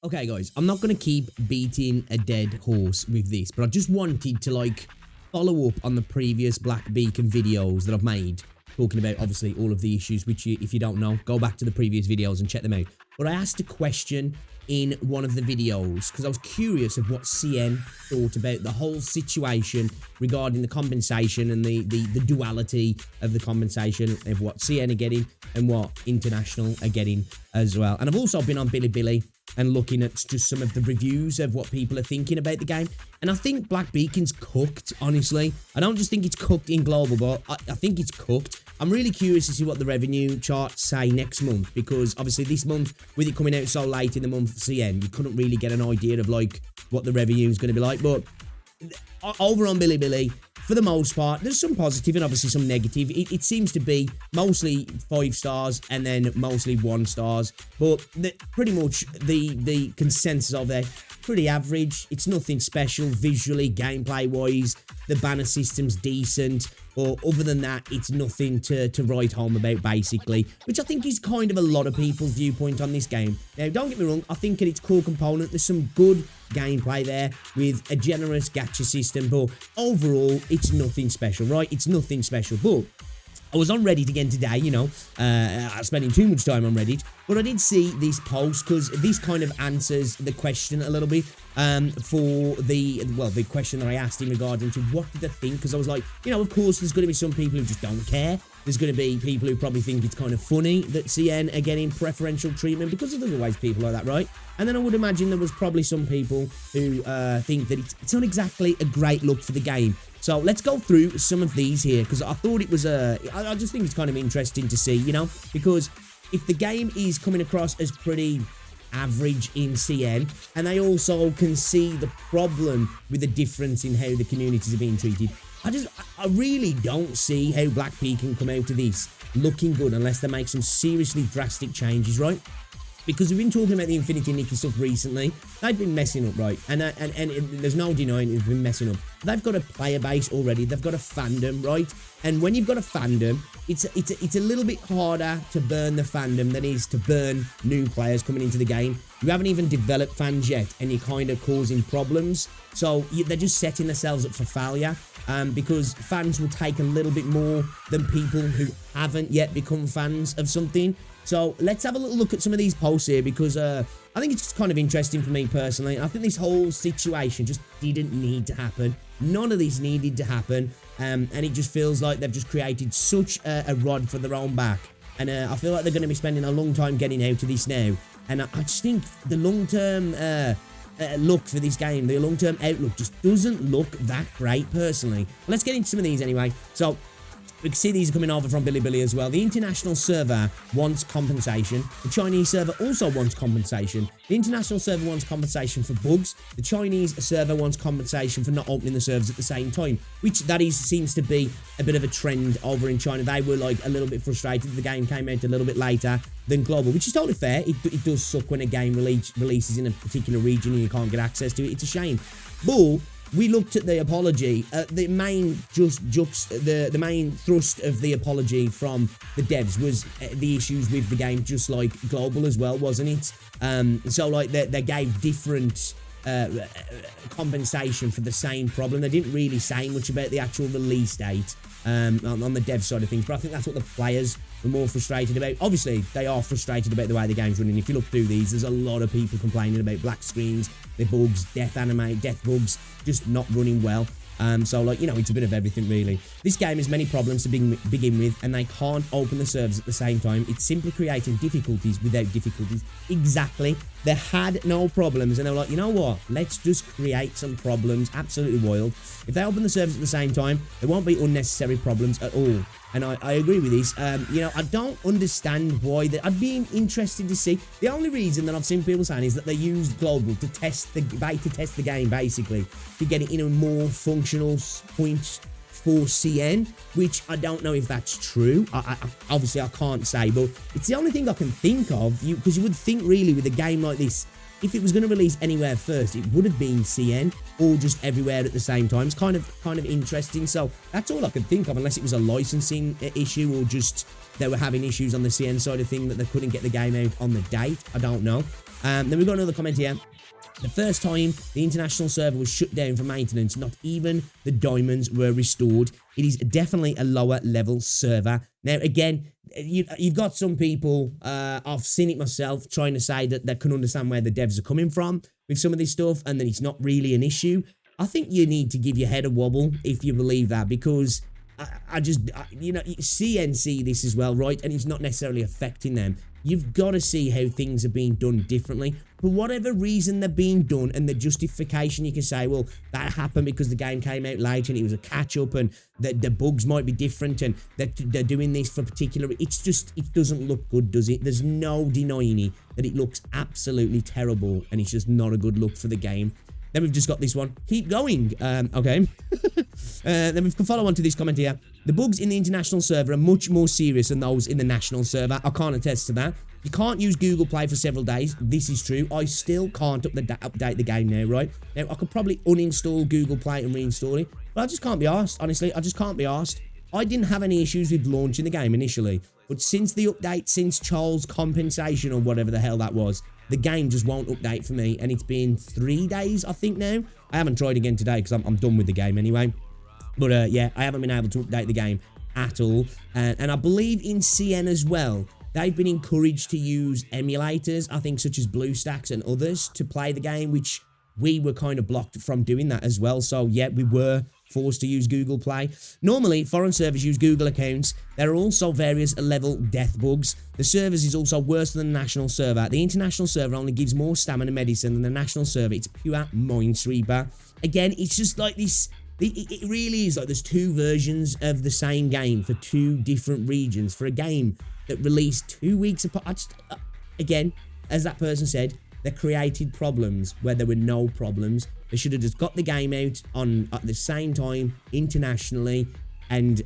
Okay, guys, I'm not going to keep beating a dead horse with this, but I just wanted to, follow up on the previous Black Beacon videos that I've made, talking about, obviously, all of the issues, which, if you don't know, go back to the previous videos and check them out. But I asked a question in one of the videos, because I was curious of what CN thought about the whole situation regarding the compensation and the duality of the compensation of what CN are getting and what International are getting as well. And I've also been on Bilibili and looking at just some of the reviews of what people are thinking about the game. And I think Black Beacon's cooked, honestly. I don't just think it's cooked in global, but I think it's cooked. I'm really curious to see what the revenue charts say next month, because obviously this month, with it coming out so late in the month of CN, you couldn't really get an idea of what the revenue is going to be like. But over on Bilibili, for the most part, there's some positive and obviously some negative. It seems to be mostly 5 stars and then mostly 1 stars. But pretty much the consensus of it, pretty average. It's nothing special visually, gameplay-wise. The banner system's decent. But other than that, it's nothing to write home about, basically. Which I think is kind of a lot of people's viewpoint on this game. Now, don't get me wrong, I think at its core component, there's some good gameplay there with a generous gacha system. But overall, it's nothing special, right? It's nothing special. But I was on Reddit again today, spending too much time on Reddit, but I did see this post because this kind of answers the question a little bit for the question that I asked in regarding to what did they think, because I was like, of course there's going to be some people who just don't care. There's going to be people who probably think it's kind of funny that CN are getting preferential treatment, because there's always people like that, right? And then I would imagine there was probably some people who think that it's not exactly a great look for the game. So let's go through some of these here, because I thought it was I just think it's kind of interesting to see, because if the game is coming across as pretty average in CN, and they also can see the problem with the difference in how the communities are being treated, I really don't see how Black Beacon come out of this looking good unless they make some seriously drastic changes, right? Because we've been talking about the Infinity Nikki stuff recently. They've been messing up, right? And there's no denying they've been messing up. They've got a player base already. They've got a fandom, right? And when you've got a fandom, it's a little bit harder to burn the fandom than it is to burn new players coming into the game. You haven't even developed fans yet, and you're kind of causing problems. So they're just setting themselves up for failure. Because fans will take a little bit more than people who haven't yet become fans of something. So let's have a little look at some of these posts here, because I think it's just kind of interesting for me personally. I think this whole situation just didn't need to happen. None of this needed to happen. And it just feels like they've just created such a rod for their own back. And I feel like they're going to be spending a long time getting out of this now. And I just think the long-term look for this game, the long-term outlook just doesn't look that great personally. Let's get into some of these anyway. So we can see these are coming over from Bilibili as well. The international server wants compensation. The Chinese server also wants compensation. The international server wants compensation for bugs. The Chinese server wants compensation for not opening the servers at the same time, which seems to be a bit of a trend over in China. They were a little bit frustrated. The game came out a little bit later than global, which is totally fair. It does suck when a game releases in a particular region and you can't get access to it. It's a shame. But we looked at the apology. The main thrust of the apology from the devs was the issues with the game, just like global as well, wasn't it? So they gave different compensation for the same problem. They didn't really say much about the actual release date on the dev side of things, but I think that's what the players were more frustrated about. Obviously, they are frustrated about the way the game's running. If you look through these, there's a lot of people complaining about black screens, the bugs, death bugs, just not running well. So it's a bit of everything, really. This game has many problems to begin with, and they can't open the servers at the same time. It's simply creating difficulties without difficulties. Exactly. They had no problems, and they were like, you know what? Let's just create some problems. Absolutely wild. If they open the servers at the same time, there won't be unnecessary problems at all. And I agree with this. I don't understand why. I'd be interested to see. The only reason that I've seen people saying is that they used global to test the game, basically, to get it in a more functional point for CN, which I don't know if that's true. Obviously, I can't say, but it's the only thing I can think of. Because you would think, really, with a game like this, if it was going to release anywhere first, it would have been CN or just everywhere at the same time. It's kind of interesting. So that's all I can think of, unless it was a licensing issue or just they were having issues on the CN side of thing that they couldn't get the game out on the date. I don't know. Then we've got another comment here. The first time the international server was shut down for maintenance, not even the diamonds were restored. It is definitely a lower level server. Now, again, you've got some people, I've seen it myself, trying to say that they can understand where the devs are coming from with some of this stuff, and that it's not really an issue. I think you need to give your head a wobble if you believe that, because you know, CN see this as well, right? And it's not necessarily affecting them. You've got to see how things are being done differently. For whatever reason they're being done, and the justification, you can say, well, that happened because the game came out late and it was a catch-up, and the bugs might be different, and they're doing this for particular... It's just, it doesn't look good, does it? There's no denying it, that it looks absolutely terrible, and it's just not a good look for the game. Then we've just got this one. Keep going. Okay. Then we can follow on to this comment here. The bugs in the international server are much more serious than those in the national server. I can't attest to that. You can't use Google Play for several days. This is true. I still can't update the game now, right? Now, I could probably uninstall Google Play and reinstall it, but I just can't be arsed. Honestly, I just can't be arsed. I didn't have any issues with launching the game initially, but since the update, since Charles' compensation or whatever the hell that was, the game just won't update for me, and it's been 3 days, I think, now. I haven't tried again today because I'm done with the game anyway. But, yeah, I haven't been able to update the game at all. And I believe in CN as well, they've been encouraged to use emulators, I think, such as BlueStacks and others, to play the game, which we were kind of blocked from doing that as well. So, yeah, we were forced to use Google Play. Normally, foreign servers use Google accounts. There are also various level death bugs. The servers is also worse than the national server. The international server only gives more stamina medicine than the national server. It's pure minesweeper. Again, it's just like this... It really is like there's two versions of the same game for two different regions for a game that released 2 weeks apart. Again, as that person said, they created problems where there were no problems. They should have just got the game out at the same time internationally and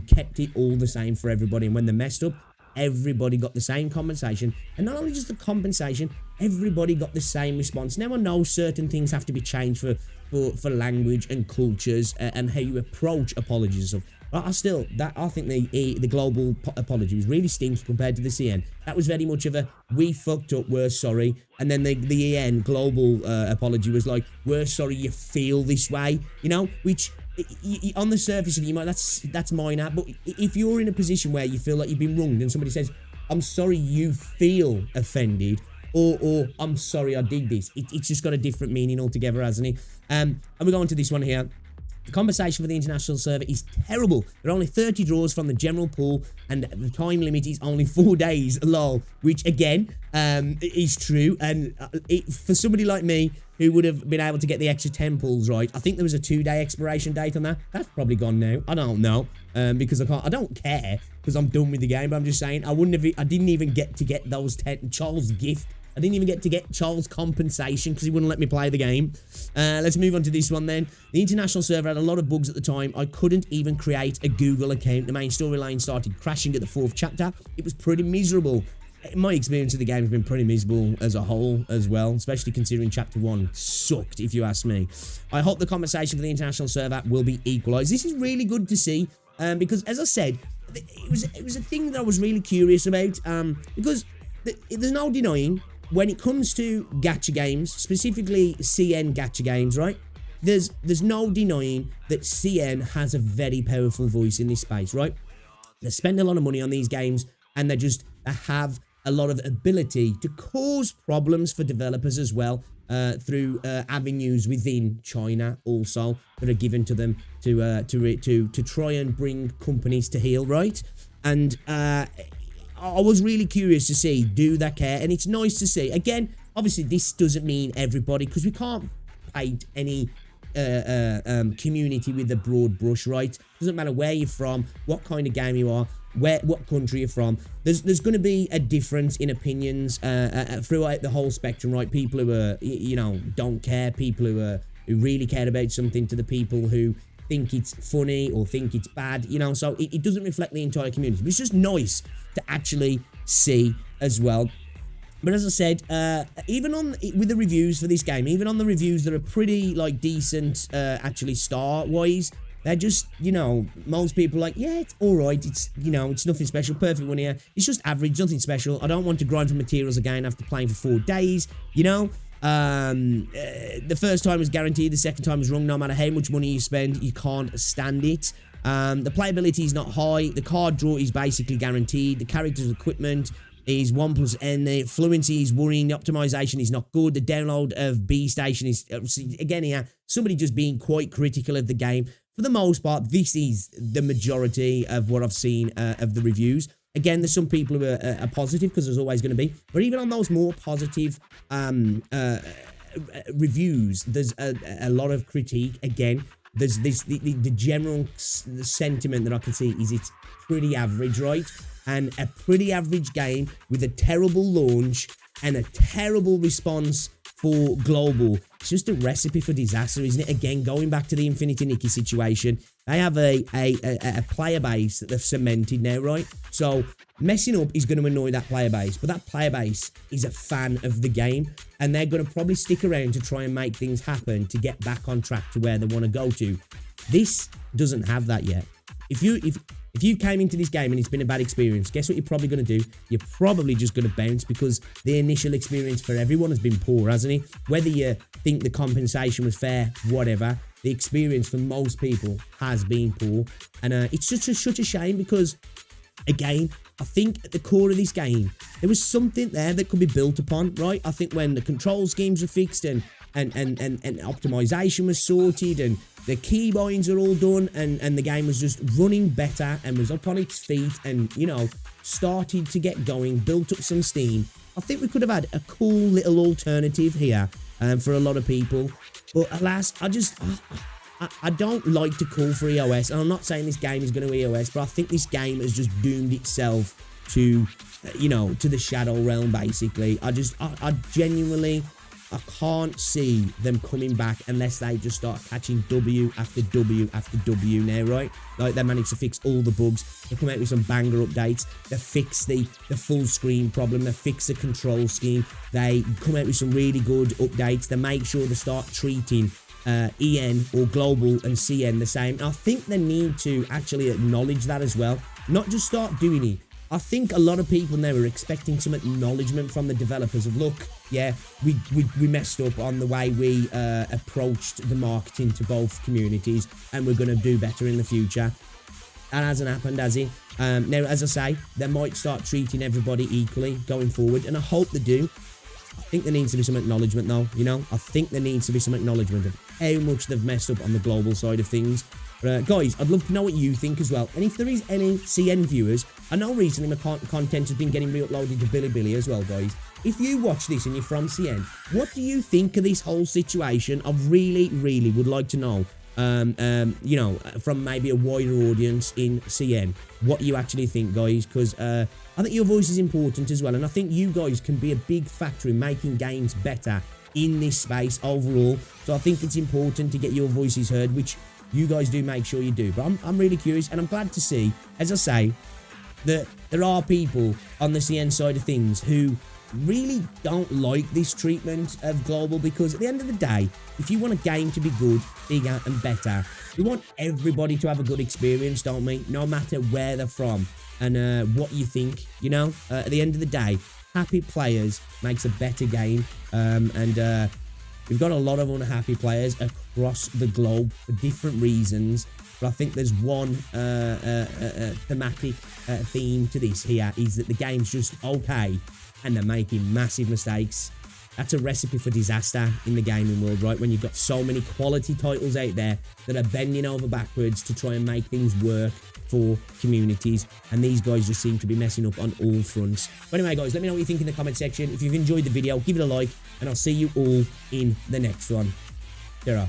kept it all the same for everybody. And when they messed up, everybody got the same compensation. And not only just the compensation, everybody got the same response. Now, I know certain things have to be changed for language and cultures and how you approach apologies and stuff. But I think the global apology was really stinky compared to the CN. That was very much of a, we fucked up, we're sorry. And then the EN global apology was like, we're sorry you feel this way, you know, which on the surface of you might, that's minor. But if you're in a position where you feel like you've been wronged and somebody says, I'm sorry you feel offended, or I'm sorry I did this, it's just got a different meaning altogether, hasn't it? And we go on to this one here. The compensation for the international server is terrible. There are only 30 draws from the general pool, and the time limit is only 4 days, lol. Which, again, is true. And for somebody like me, who would have been able to get the extra 10 pulls, right? I think there was a 2-day expiration date on that. That's probably gone now. I don't know. Because I don't care, because I'm done with the game. But I'm just saying, I didn't even get to get those 10. Charles' gift. I didn't even get to get Charles' compensation because he wouldn't let me play the game. Let's move on to this one then. The international server had a lot of bugs at the time. I couldn't even create a Google account. The main storyline started crashing at the 4th chapter. It was pretty miserable. My experience of the game has been pretty miserable as a whole as well, especially considering chapter 1 sucked, if you ask me. I hope the compensation for the international server will be equalised. This is really good to see because, as I said, it was a thing that I was really curious about because there's no denying, when it comes to gacha games, specifically CN gacha games, right? There's no denying that CN has a very powerful voice in this space, right? They spend a lot of money on these games, and they have a lot of ability to cause problems for developers as well, through avenues within China also that are given to them to try and bring companies to heel, right? And I was really curious to see, do they care? And it's nice to see. Again, obviously, this doesn't mean everybody, because we can't paint any community with a broad brush, right? Doesn't matter where you're from, what kind of game you are, what country you're from. There's going to be a difference in opinions throughout the whole spectrum, right? People who are, don't care, people who really care about something, to the people who think it's funny or think it's bad, so it doesn't reflect the entire community. But it's just nice to actually see as well. But as I said, even with the reviews for this game, even on the reviews that are pretty decent, actually star-wise, They're just, you know, most people are like, yeah, it's alright, it's, you know, it's nothing special, perfect one here, it's just average, nothing special, I don't want to grind for materials again after playing for 4 days, you know. The first time was guaranteed, the second time was wrong, no matter how much money you spend, you can't stand it. The playability is not high, the card draw is basically guaranteed, the character's equipment is 1+N, the fluency is worrying, the optimization is not good, the download of B Station is, again here, somebody just being quite critical of the game. For the most part, this is the majority of what I've seen of the reviews. Again, there's some people who are positive, because there's always going to be, but even on those more positive reviews, there's a lot of critique. Again, there's the general sentiment that I can see is it's pretty average, right? And a pretty average game with a terrible launch and a terrible response for global. It's just a recipe for disaster, isn't it? Again, going back to the Infinity Nikki situation, they have a player base that they've cemented now, right? So messing up is going to annoy that player base, but that player base is a fan of the game, and they're going to probably stick around to try and make things happen to get back on track to where they want to go to. This doesn't have that yet. If you came into this game and it's been a bad experience, guess what you're probably going to do? You're probably just going to bounce, because the initial experience for everyone has been poor, hasn't it? Whether you think the compensation was fair, whatever, the experience for most people has been poor. And it's such a shame, because, again, I think at the core of this game, there was something there that could be built upon, right? I think when the control schemes were fixed and optimization was sorted and the keybinds are all done and the game was just running better and was up on its feet and, you know, started to get going, built up some steam, I think we could have had a cool little alternative here for a lot of people. But alas, I don't like to call for EOS, and I'm not saying this game is going to EOS, but I think this game has just doomed itself to, you know, to the shadow realm, basically. I genuinely, I can't see them coming back unless they just start catching W after W after W now, right? Like, they managed to fix all the bugs. They come out with some banger updates. They fix the full screen problem. They fix the control scheme. They come out with some really good updates. They make sure they start treating EN or global and CN the same. I think they need to actually acknowledge that as well. Not just start doing it. I think a lot of people now are expecting some acknowledgement from the developers of, look, yeah, we messed up on the way we approached the marketing to both communities, and we're going to do better in the future. That hasn't happened, has it? Now, as I say, they might start treating everybody equally going forward, and I hope they do. I think there needs to be some acknowledgement, though, you know? I think there needs to be some acknowledgement of how much they've messed up on the global side of things. Guys, I'd love to know what you think as well. And if there is any CN viewers, I know recently my content has been getting re-uploaded to Bilibili as well, guys. If you watch this and you're from CN, what do you think of this whole situation? I really, really would like to know, you know, from maybe a wider audience in CN, what you actually think, guys, because I think your voice is important as well, and I think you guys can be a big factor in making games better in this space overall. So I think it's important to get your voices heard, which you guys do make sure you do. But I'm really curious, and I'm glad to see, as I say, that there are people on the CN side of things who really don't like this treatment of global, because at the end of the day, if you want a game to be good, bigger and better, we want everybody to have a good experience, don't we? No matter where they're from and what you think, you know? At the end of the day, happy players makes a better game, and we've got a lot of unhappy players across the globe for different reasons. But I think there's one thematic theme to this here, is that the game's just okay and they're making massive mistakes. That's a recipe for disaster in the gaming world, right? When you've got so many quality titles out there that are bending over backwards to try and make things work for communities, and these guys just seem to be messing up on all fronts. But anyway, guys, let me know what you think in the comment section. If you've enjoyed the video, give it a like, and I'll see you all in the next one. Ta-ra.